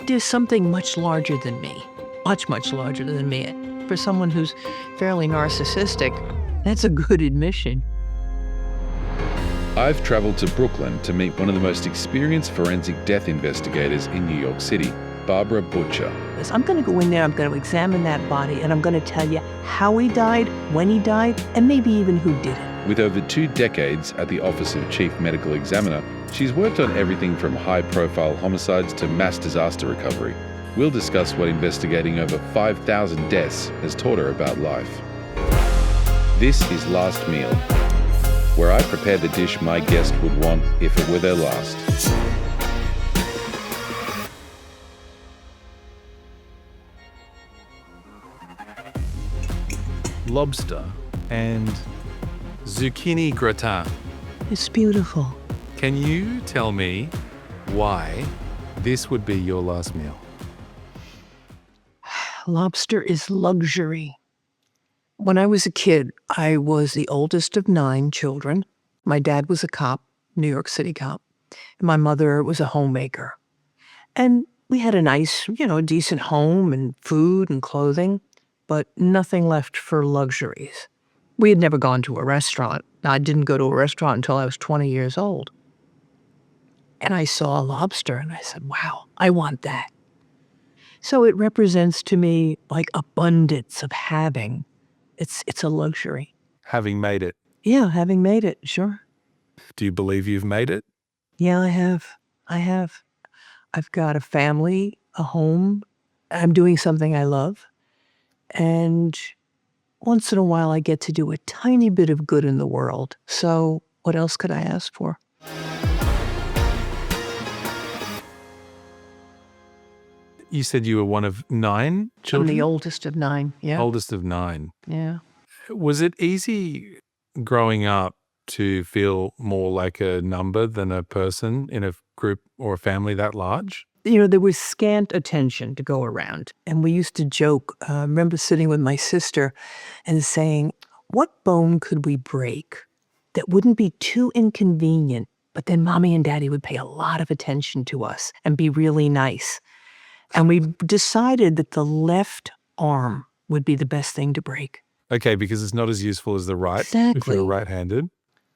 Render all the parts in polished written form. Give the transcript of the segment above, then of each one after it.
there's something much larger than me, much, much larger than me. For someone who's fairly narcissistic, that's a good admission. I've traveled to Brooklyn to meet one of the most experienced forensic death investigators in New York City, Barbara Butcher. I'm going to go in there, I'm going to examine that body, and I'm going to tell you how he died, when he died, and maybe even who did it. With over 2 decades at the Office of Chief Medical Examiner, she's worked on everything from high-profile homicides to mass disaster recovery. We'll discuss what investigating over 5,000 deaths has taught her about life. This is Last Meal, where I prepare the dish my guest would want if it were their last. Lobster and zucchini gratin. It's beautiful. Can you tell me why this would be your last meal? Lobster is luxury. When I was a kid, I was the oldest of 9 children. My dad was a cop, New York City cop, and my mother was a homemaker. And we had a nice, decent home and food and clothing, but nothing left for luxuries. We had never gone to a restaurant. I didn't go to a restaurant until I was 20 years old. And I saw a lobster and I said, wow, I want that. So it represents to me like abundance of having. It's a luxury. Having made it. Yeah, having made it, sure. Do you believe you've made it? Yeah, I have. I've got a family, a home. I'm doing something I love. And once in a while, I get to do a tiny bit of good in the world. So what else could I ask for? You said you were one of 9 children? I'm the oldest of 9, yeah. Oldest of 9. Yeah. Was it easy growing up to feel more like a number than a person in a group or a family that large? There was scant attention to go around. And we used to joke. I remember sitting with my sister and saying, what bone could we break that wouldn't be too inconvenient, but then Mommy and Daddy would pay a lot of attention to us and be really nice? And we decided that the left arm would be the best thing to break. Okay, because it's not as useful as the right Exactly. if you're right-handed.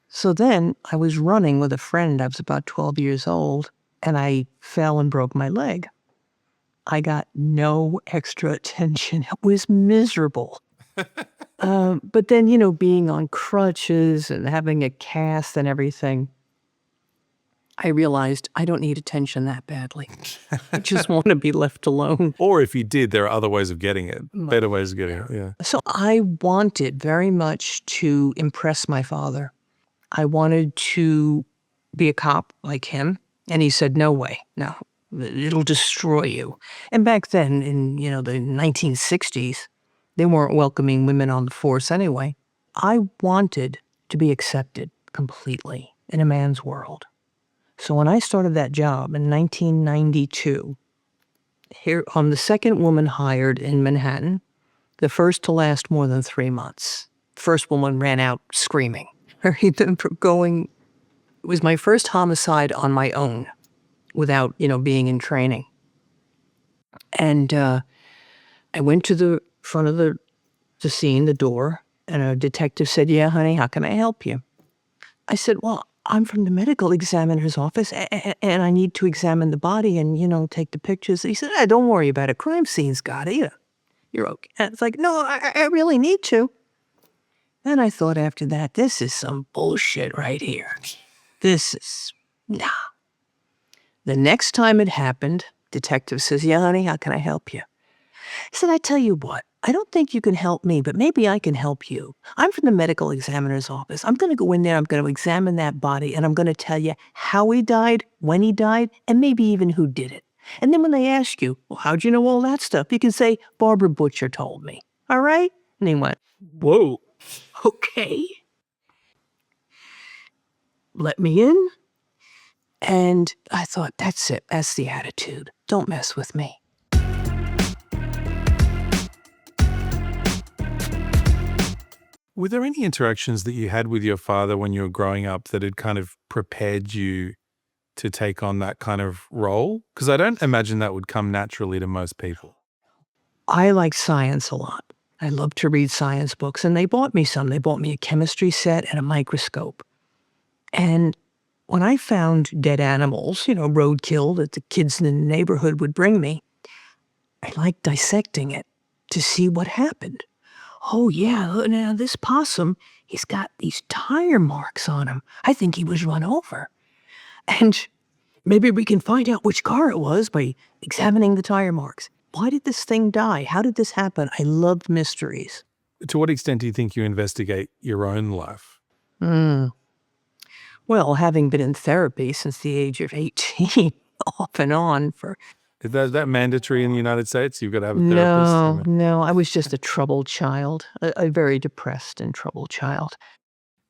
So then I was running with a friend. I was about 12 years old, and I fell and broke my leg. I got no extra attention. It was miserable. But then, being on crutches and having a cast and everything, I realized I don't need attention that badly. I just want to be left alone. Or if you did, there are other ways of getting it, better ways of getting it, yeah. So I wanted very much to impress my father. I wanted to be a cop like him. And he said, no way, no, it'll destroy you. And back then in, the 1960s, they weren't welcoming women on the force anyway. I wanted to be accepted completely in a man's world. So when I started that job in 1992, here I'm the second woman hired in Manhattan, the first to last more than 3 months. First woman ran out screaming. It was my first homicide on my own without, being in training. And I went to the front of the scene, the door, and a detective said, yeah, honey, how can I help you? I said, well, I'm from the medical examiner's office, and I need to examine the body and, take the pictures. He said, don't worry about it. Crime scene's got it. You're okay. And it's like, no, I really need to. And I thought after that, this is some bullshit right here. Nah. The next time it happened, detective says, yeah, honey, how can I help you? I said, I tell you what, I don't think you can help me, but maybe I can help you. I'm from the medical examiner's office. I'm going to go in there, I'm going to examine that body, and I'm going to tell you how he died, when he died, and maybe even who did it. And then when they ask you, well, how'd you know all that stuff? You can say, Barbara Butcher told me. All right? And he went, whoa, okay. Let me in. And I thought, that's it. That's the attitude. Don't mess with me. Were there any interactions that you had with your father when you were growing up that had kind of prepared you to take on that kind of role? Because I don't imagine that would come naturally to most people. I like science a lot. I love to read science books, and they bought me some. They bought me a chemistry set and a microscope. And when I found dead animals, roadkill that the kids in the neighborhood would bring me, I liked dissecting it to see what happened. Oh, yeah, look, now this possum, he's got these tire marks on him. I think he was run over. And maybe we can find out which car it was by examining the tire marks. Why did this thing die? How did this happen? I love mysteries. To what extent do you think you investigate your own life? Well, having been in therapy since the age of 18, off and on for... Is that mandatory in the United States? You've got to have a therapist? No, I was just a troubled child, a very depressed and troubled child.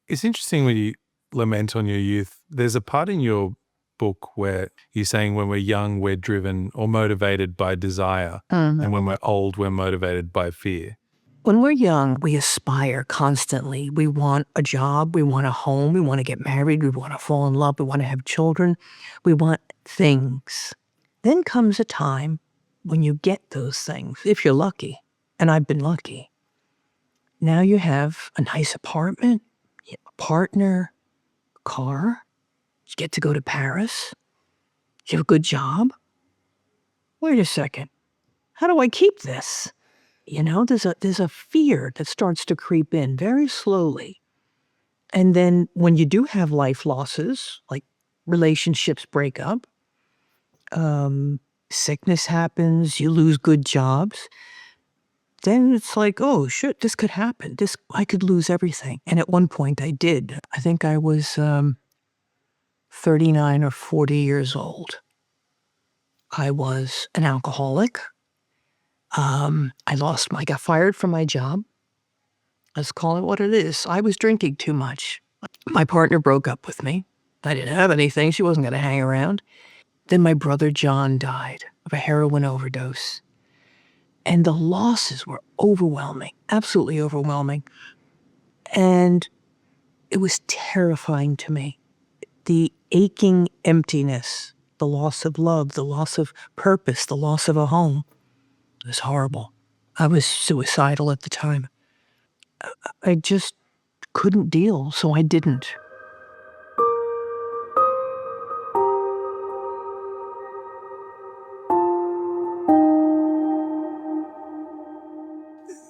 It's interesting when you lament on your youth. There's a part in your book where you're saying when we're young, we're driven or motivated by desire. And when we're old, we're motivated by fear. When we're young, we aspire constantly. We want a job, we want a home, we want to get married, we want to fall in love, we want to have children, we want things. Then comes a time when you get those things, if you're lucky, and I've been lucky. Now you have a nice apartment, you have a partner, a car, you get to go to Paris, you have a good job. Wait a second, how do I keep this? There's a fear that starts to creep in very slowly. And then when you do have life losses, like relationships break up, sickness happens, you lose good jobs, then it's like, oh, shit, this could happen. I could lose everything. And at one point I did. I think I was 39 or 40 years old. I was an alcoholic. I got fired from my job. Let's call it what it is. I was drinking too much. My partner broke up with me. I didn't have anything. She wasn't going to hang around. Then my brother John died of a heroin overdose. And the losses were overwhelming, absolutely overwhelming. And it was terrifying to me. The aching emptiness, the loss of love, the loss of purpose, the loss of a home. It was horrible. I was suicidal at the time. I just couldn't deal, so I didn't.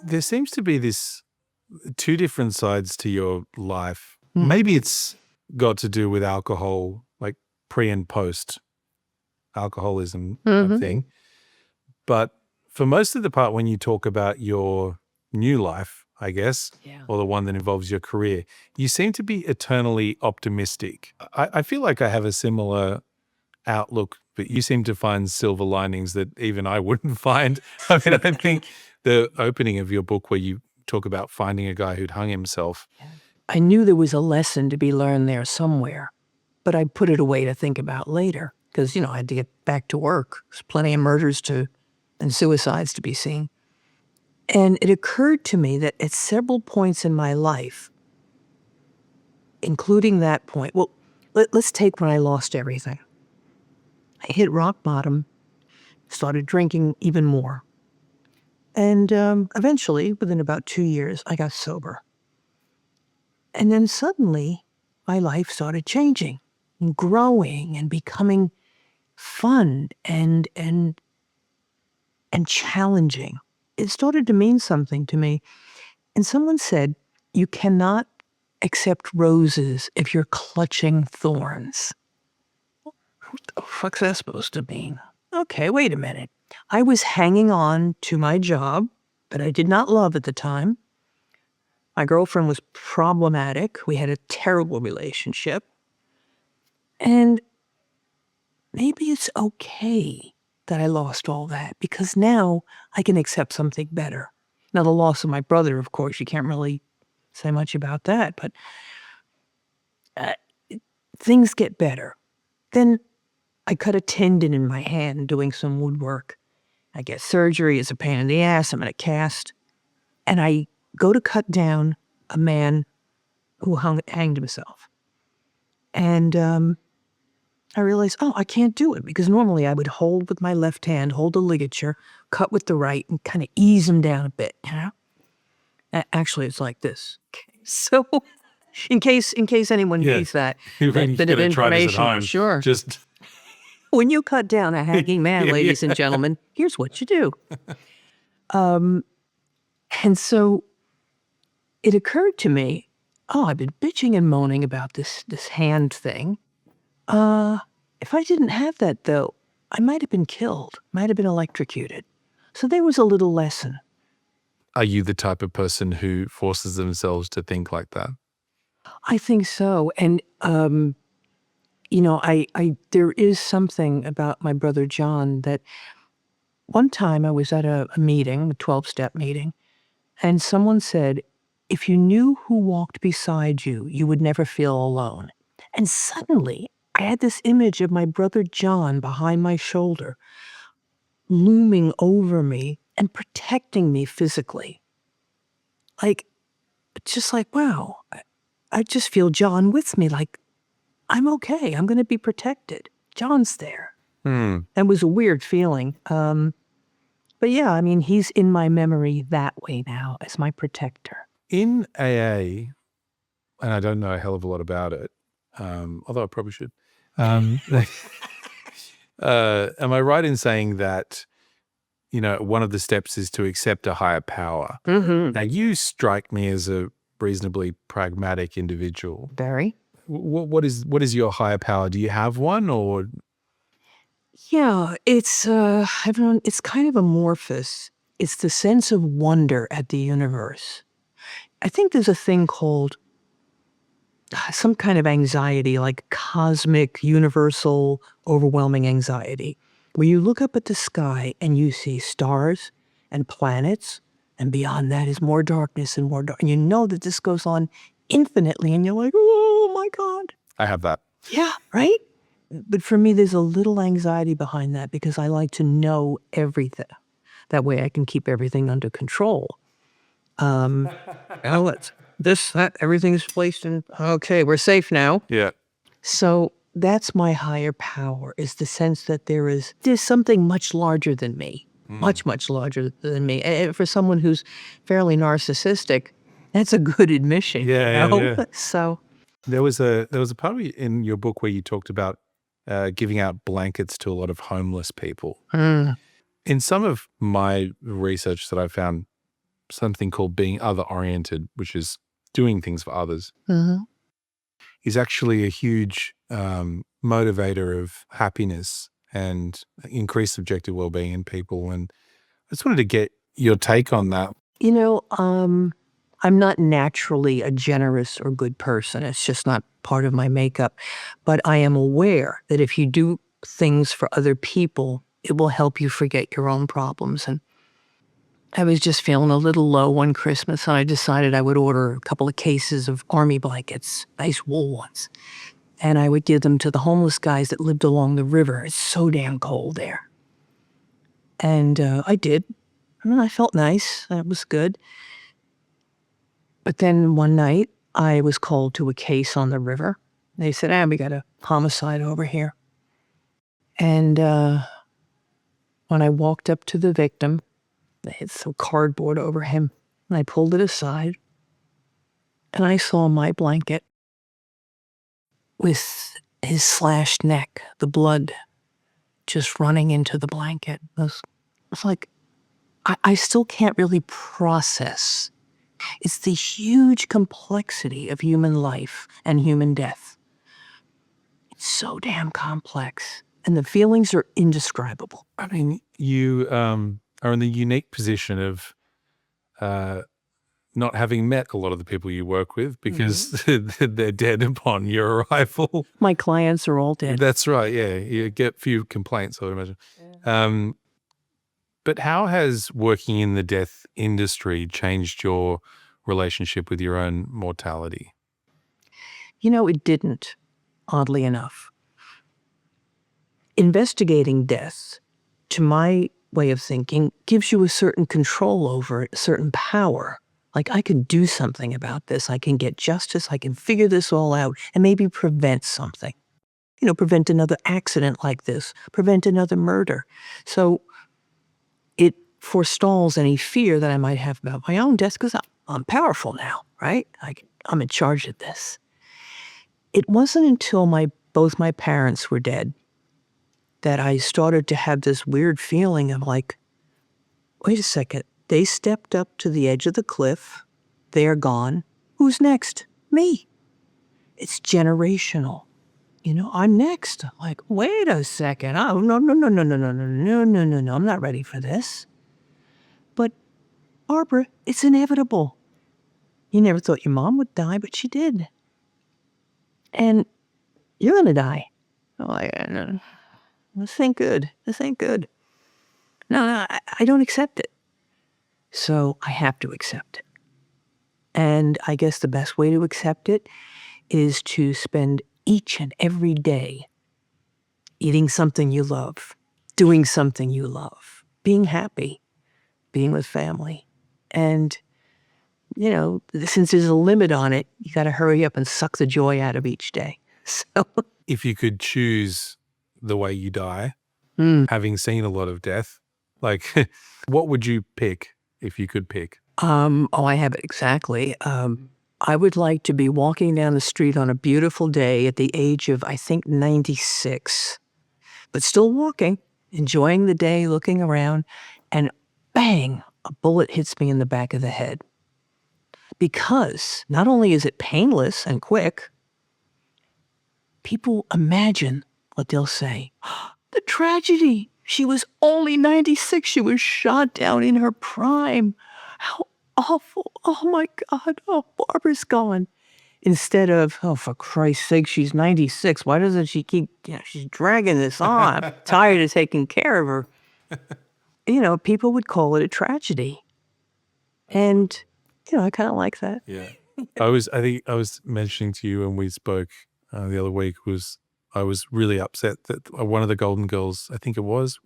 There seems to be this two different sides to your life. Maybe it's got to do with alcohol, like pre and post alcoholism thing. But for most of the part, when you talk about your new life, I guess, or the one that involves your career, you seem to be eternally optimistic. I feel like I have a similar outlook, but you seem to find silver linings that even I wouldn't find. I think the opening of your book where you talk about finding a guy who'd hung himself. I knew there was a lesson to be learned there somewhere, but I put it away to think about later because, I had to get back to work. There's plenty of murders and suicides to be seen. And it occurred to me that at several points in my life, including that point, well, let's take when I lost everything. I hit rock bottom, started drinking even more. And eventually, within about 2 years, I got sober. And then suddenly, my life started changing and growing and becoming fun and challenging. It started to mean something to me. And someone said, you cannot accept roses if you're clutching thorns. What the fuck's that supposed to mean? Okay, wait a minute. I was hanging on to my job that I did not love at the time. My girlfriend was problematic. We had a terrible relationship. And maybe it's okay that I lost all that because now I can accept something better. Now, the loss of my brother, of course, you can't really say much about that, but things get better. Then I cut a tendon in my hand doing some woodwork. I get surgery. It's a pain in the ass. I'm in a cast. And I go to cut down a man who hanged himself. And I realized, oh, I can't do it, because normally I would hold with my left hand, hold the ligature, cut with the right, and kind of ease them down a bit, you know? Actually, it's like this. So in case anyone Yeah. needs that You're bit of gonna try this at information, home. sure. Just When you cut down a hanging man, Yeah, ladies and gentlemen, here's what you do. And so it occurred to me, oh, I've been bitching and moaning about this hand thing. If I didn't have that, though, I might have been killed, might have been electrocuted. So there was a little lesson. Are you the type of person who forces themselves to think like that? I think so. And, you know, there is something about my brother John that one time I was at a meeting, a 12-step meeting, and someone said, if you knew who walked beside you, you would never feel alone. And suddenly I had this image of my brother John behind my shoulder, looming over me and protecting me physically. Like, just like, wow, I just feel John with me. Like, I'm okay. I'm going to be protected. John's there. That was a weird feeling. But yeah, I mean, he's in my memory that way now as my protector. In AA, and I don't know a hell of a lot about it, although I probably should. Am I right in saying that, you know, one of the steps is to accept a higher power? Mm-hmm. Now, you strike me as a reasonably pragmatic individual. Very. What is your higher power? Do you have one, or Yeah, it's it's kind of amorphous. It's the sense of wonder at the universe. I think there's a thing called some kind of anxiety, like cosmic, universal, overwhelming anxiety, where you look up at the sky and you see stars and planets, and beyond that is more darkness and more dark. And you know that this goes on infinitely, and you're like, oh my God. I have that? Yeah, right? But for me, there's a little anxiety behind that because I like to know everything. That way I can keep everything under control. Well, it's this, that, everything's placed in, okay, we're safe now. Yeah. So that's my higher power, is the sense that there's something much larger than me, much, much larger than me. And for someone who's fairly narcissistic, that's a good admission. Yeah, you know? yeah. So, There was a part in your book where you talked about giving out blankets to a lot of homeless people. In some of my research that I found, something called being other-oriented, which is doing things for others, is actually a huge motivator of happiness and increased subjective well-being in people. And I just wanted to get your take on that. you know, I'm not naturally a generous or good person. It's just not part of my makeup. But I am aware that if you do things for other people, it will help you forget your own problems. And I was just feeling a little low one Christmas, and I decided I would order a couple of cases of army blankets, nice wool ones. And I would give them to the homeless guys that lived along the river. It's so damn cold there. And I did. And I felt nice. That was good. But then one night, I was called to a case on the river. They said, we got a homicide over here. And when I walked up to the victim, they had some cardboard over him, and I pulled it aside, and I saw my blanket with his slashed neck, the blood just running into the blanket. It's like, I still can't really process. It's the huge complexity of human life and human death. It's so damn complex, and the feelings are indescribable. I mean, you are in the unique position of not having met a lot of the people you work with because they're dead upon your arrival. My clients are all dead. That's right. Yeah. You get few complaints, I would imagine. But how has working in the death industry changed your relationship with your own mortality? You know, it didn't, oddly enough. Investigating death, to my way of thinking, gives you a certain control over it, a certain power. Like, I could do something about this. I can get justice. I can figure this all out and maybe prevent something. prevent another accident like this, prevent another murder. So it forestalls any fear that I might have about my own death because I'm powerful now, right? I'm in charge of this. It wasn't until both my parents were dead that I started to have this weird feeling of like, wait a second, they stepped up to the edge of the cliff, they're gone, who's next? Me. It's generational. I'm next. I'm like, wait a second. Oh, no, no, no, no, no, no, no, no, no, no, no. I'm not ready for this. But, Barbara, it's inevitable. You never thought your mom would die, but she did. And you're going to die. I'm like, no, this ain't good. This ain't good. No, I don't accept it. So I have to accept it. And I guess the best way to accept it is to spend each and every day eating something you love, doing something you love, being happy, being with family. And, since there's a limit on it, you got to hurry up and suck the joy out of each day. So, If you could choose the way you die, having seen a lot of death, like what would you pick if you could pick? I have it exactly. I would like to be walking down the street on a beautiful day at the age of, I think, 96, but still walking, enjoying the day, looking around, and bang, a bullet hits me in the back of the head. Because not only is it painless and quick, people imagine what they'll say. The tragedy. She was only 96. She was shot down in her prime. How awful. Oh, my God. Oh, Barbara's gone. Instead of, oh, for Christ's sake, she's 96. Why doesn't she keep, she's dragging this on. I'm tired of taking care of her. People would call it a tragedy. And, I kind of like that. Yeah. I think I was mentioning to you when we spoke the other week I was really upset that one of the Golden Girls, I think it was.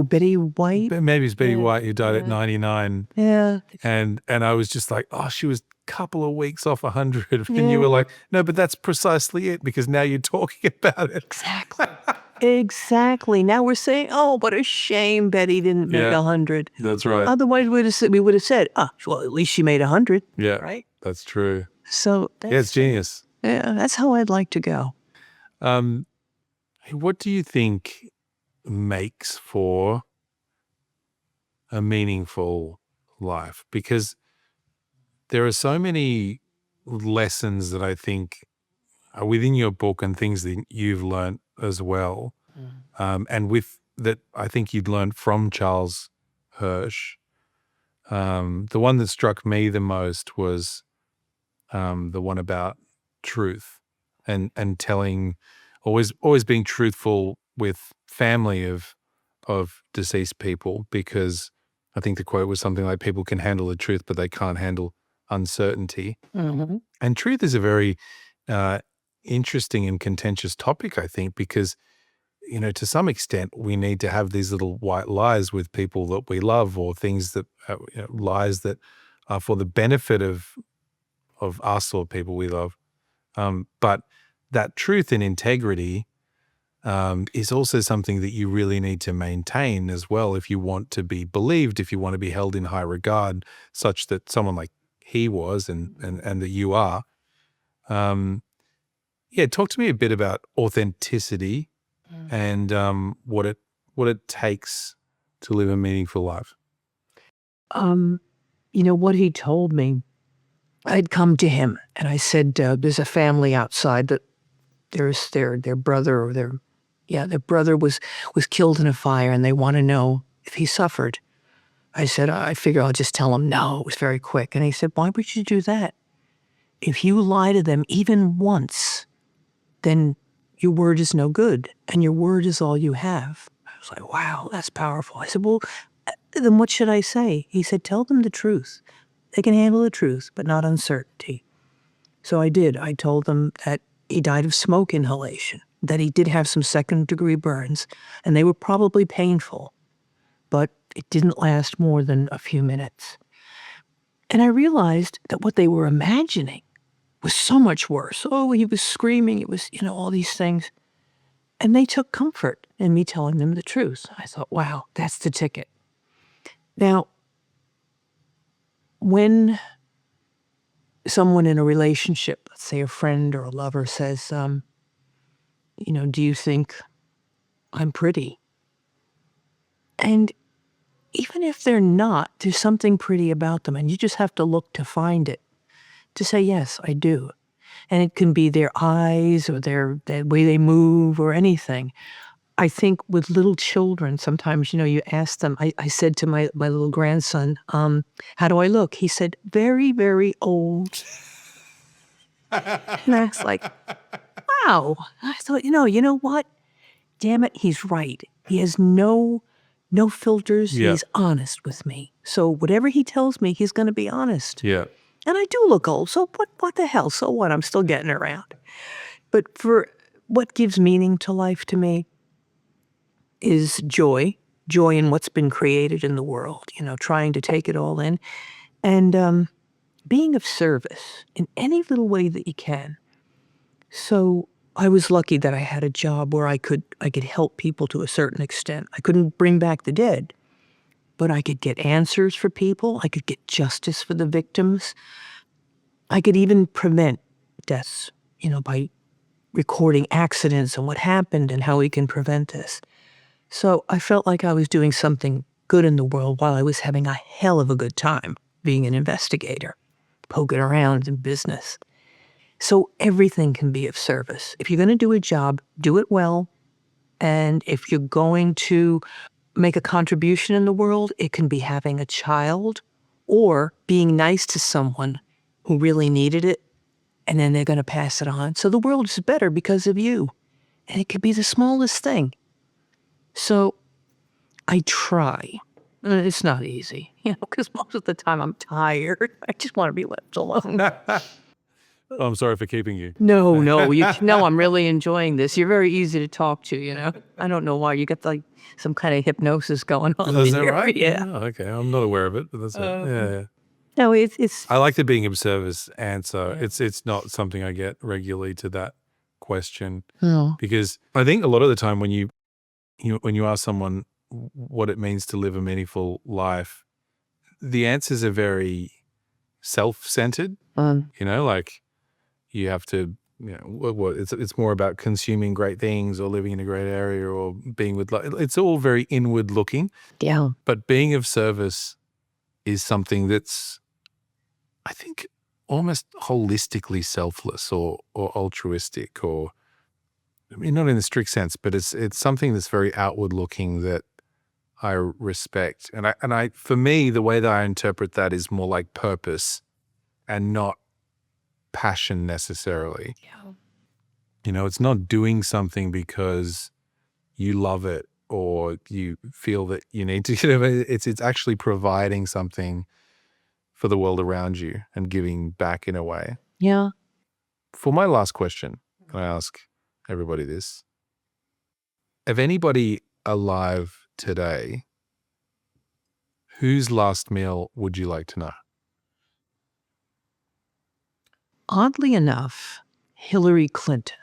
Betty White? Maybe it's Betty White who died at 99. Yeah. And I was just like, oh, she was a couple of weeks off 100. And you were like, no, but that's precisely it because now you're talking about it. Exactly. Exactly. Now we're saying, oh, what a shame Betty didn't make 100. That's right. Otherwise, we would have said, well, at least she made 100. Yeah. Right? That's true. So it's genius. Yeah, that's how I'd like to go. What do you think makes for a meaningful life? Because there are so many lessons that I think are within your book and things that you've learned as well. And with that, I think you'd learned from Charles Hirsch. The one that struck me the most was the one about truth and telling, always being truthful with family of deceased people, because I think the quote was something like, people can handle the truth, but they can't handle uncertainty. Mm-hmm. And truth is a very interesting and contentious topic, I think, because, to some extent we need to have these little white lies with people that we love, or things that, lies that are for the benefit of us or people we love. But that truth and integrity is also something that you really need to maintain as well if you want to be believed, if you want to be held in high regard, such that someone like he was and that you are. Talk to me a bit about authenticity and what it takes to live a meaningful life. What he told me, I'd come to him and I said, there's a family outside that there's their brother or their brother was killed in a fire and they want to know if he suffered. I said, I figure I'll just tell them no. It was very quick. And he said, why would you do that? If you lie to them even once, then your word is no good and your word is all you have. I was like, wow, that's powerful. I said, well, then what should I say? He said, tell them the truth. They can handle the truth, but not uncertainty. So I did. I told them that he died of smoke inhalation, that he did have some second-degree burns, and they were probably painful, but it didn't last more than a few minutes. And I realized that what they were imagining was so much worse. Oh, he was screaming. It was, all these things. And they took comfort in me telling them the truth. I thought, wow, that's the ticket. Now, when someone in a relationship, let's say a friend or a lover, says, do you think I'm pretty? And even if they're not, there's something pretty about them, and you just have to look to find it, to say, yes, I do. And it can be their eyes or the way they move or anything. I think with little children, sometimes, you ask them, I said to my little grandson, how do I look? He said, very, very old. And I was like, wow. I thought, you know what? Damn it, he's right. He has no filters. Yeah. He's honest with me. So whatever he tells me, he's going to be honest. Yeah. And I do look old, so what the hell? So what? I'm still getting around. But for what gives meaning to life to me is joy in what's been created in the world, trying to take it all in, and being of service in any little way that you can. So I was lucky that I had a job where I could help people to a certain extent. I couldn't bring back the dead, but I could get answers for people. I could get justice for the victims. I could even prevent deaths, by recording accidents and what happened and how we can prevent this. So I felt like I was doing something good in the world while I was having a hell of a good time being an investigator, poking around in business. So everything can be of service. If you're going to do a job, do it well. And if you're going to make a contribution in the world, it can be having a child or being nice to someone who really needed it, and then they're going to pass it on. So the world is better because of you. And it could be the smallest thing. So I try. It's not easy, because most of the time I'm tired. I just want to be left alone. Oh, I'm sorry for keeping you. No, I'm really enjoying this. You're very easy to talk to, I don't know why. You got like some kind of hypnosis going on. Is that here. right? Yeah. Oh, okay. I'm not aware of it, but that's it. Yeah. No, it's I like the being of service answer. Yeah. It's not something I get regularly to that question, no. because I think a lot of the time when you ask someone what it means to live a meaningful life, the answers are very self-centered. Like you have to, it's more about consuming great things or living in a great area or being with, it's all very inward looking. Yeah. But being of service is something that's, I think, almost holistically selfless or altruistic, or, I mean, not in the strict sense, but it's something that's very outward looking that I respect. And I, for me, the way that I interpret that is more like purpose and not passion necessarily. Yeah. It's not doing something because you love it or you feel that you need to, it's actually providing something for the world around you and giving back in a way. Yeah. For my last question, can I ask everybody this? Of anybody alive today, whose last meal would you like to know? Oddly enough, Hillary Clinton.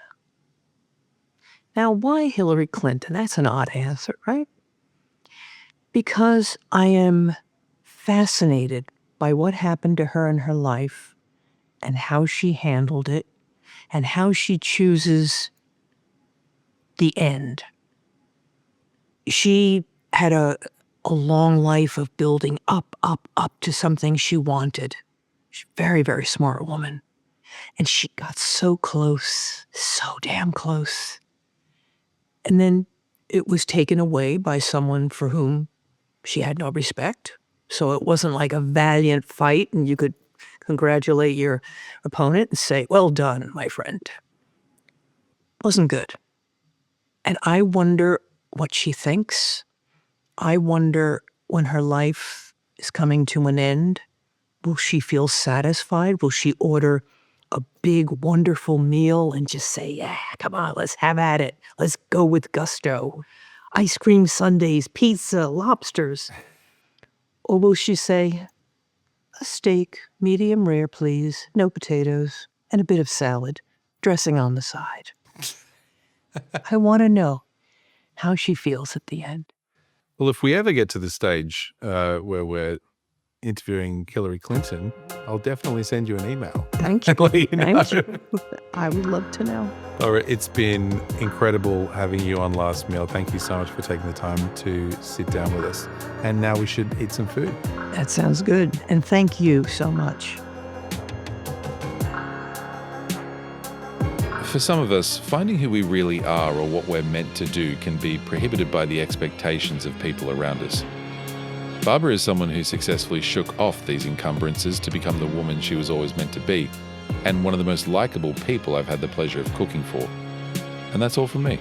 Now, why Hillary Clinton? That's an odd answer, right? Because I am fascinated by what happened to her in her life and how she handled it and how she chooses the end. She had a long life of building up to something she wanted. She's a very, very smart woman. And she got so close, so damn close. And then it was taken away by someone for whom she had no respect. So it wasn't like a valiant fight and you could congratulate your opponent and say, well done, my friend. Wasn't good. And I wonder what she thinks. I wonder when her life is coming to an end, will she feel satisfied? Will she order a big, wonderful meal and just say, yeah, come on, let's have at it. Let's go with gusto. Ice cream sundaes, pizza, lobsters. Or will she say, a steak, medium rare, please, no potatoes, and a bit of salad, dressing on the side? I want to know how she feels at the end. Well, if we ever get to the stage where we're interviewing Hillary Clinton, I'll definitely send you an email. Thank you. and let you know. Thank you. I would love to know. Laura, it's been incredible having you on Last Meal. Thank you so much for taking the time to sit down with us. And now we should eat some food. That sounds good. And thank you so much. For some of us, finding who we really are or what we're meant to do can be prohibited by the expectations of people around us. Barbara is someone who successfully shook off these encumbrances to become the woman she was always meant to be, and one of the most likable people I've had the pleasure of cooking for. And that's all from me.